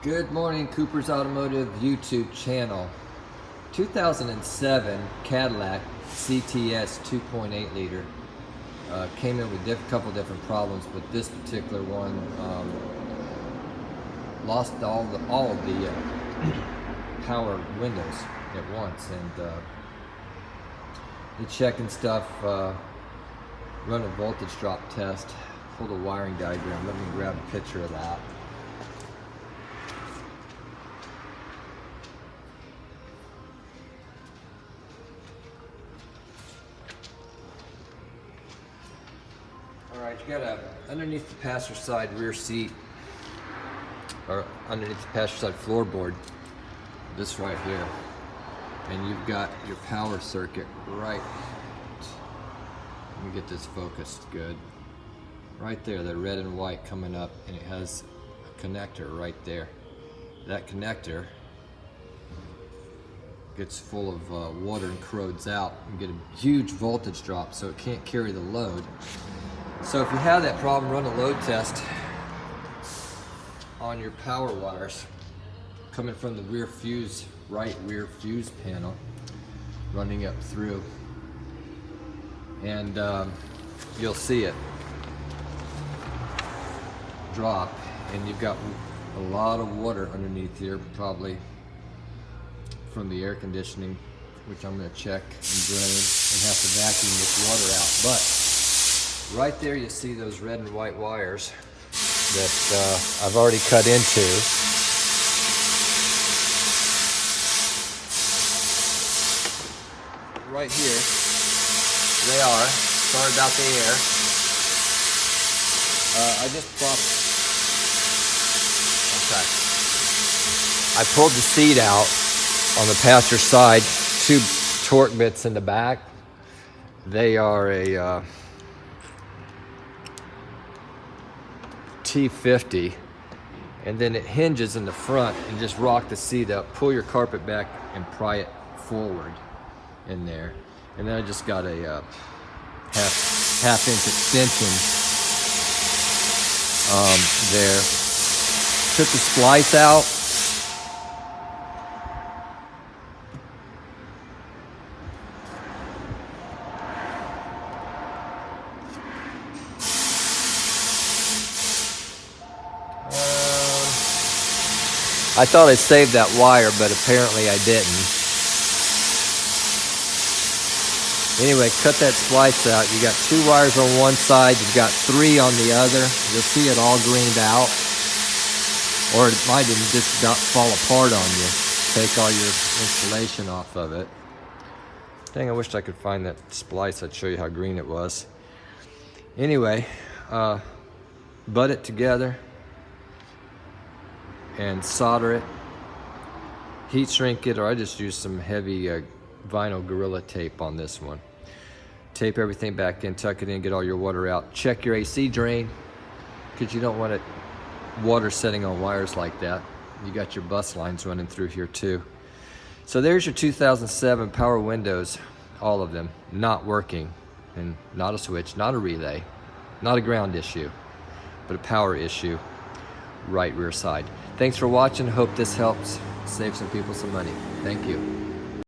Good morning, Cooper's Automotive YouTube channel. 2007 Cadillac CTS 2.8 liter came in with a couple different problems, but this particular one lost all of the power windows at once, and the checking stuff, run a voltage drop test, pulled a wiring diagram. Let me grab a picture of that. Alright, you got underneath the passenger side rear seat, or underneath the passenger side floorboard, this right here, and you've got your power circuit right, let me get this focused good, right there, the red and white coming up, and it has a connector right there. That connector gets full of water and corrodes out and get a huge voltage drop, so it can't carry the load. So if you have that problem, run a load test on your power wires coming from the rear fuse, right rear fuse panel, running up through, and you'll see it drop, and you've got a lot of water underneath here, probably from the air conditioning, which I'm going to check and drain and have to vacuum this water out. But right there you see those red and white wires that I've already cut into. Right here, they are. Sorry about the air. I just popped. Okay. I pulled the seat out on the passenger side, two torque bits in the back. They are a T50, and then it hinges in the front, and just rock the seat up, pull your carpet back and pry it forward in there. And then I just got a half inch extension there. Took the splice out. I thought I saved that wire, but apparently I didn't. Anyway, cut that splice out. You got two wires on one side, you've got three on the other. You'll see it all greened out. Or it might even just fall apart on you. Take all your insulation off of it. Dang, I wished I could find that splice. I'd show you how green it was. Anyway, butt it together and solder it, heat shrink it, or I just use some heavy vinyl Gorilla tape on this one. Tape everything back in, tuck it in, get all your water out. Check your AC drain, because you don't want it water setting on wires like that. You got your bus lines running through here too. So there's your 2007 power windows, all of them not working, and not a switch, not a relay, not a ground issue, but a power issue, right rear side. Thanks for watching. Hope this helps save some people some money. Thank you.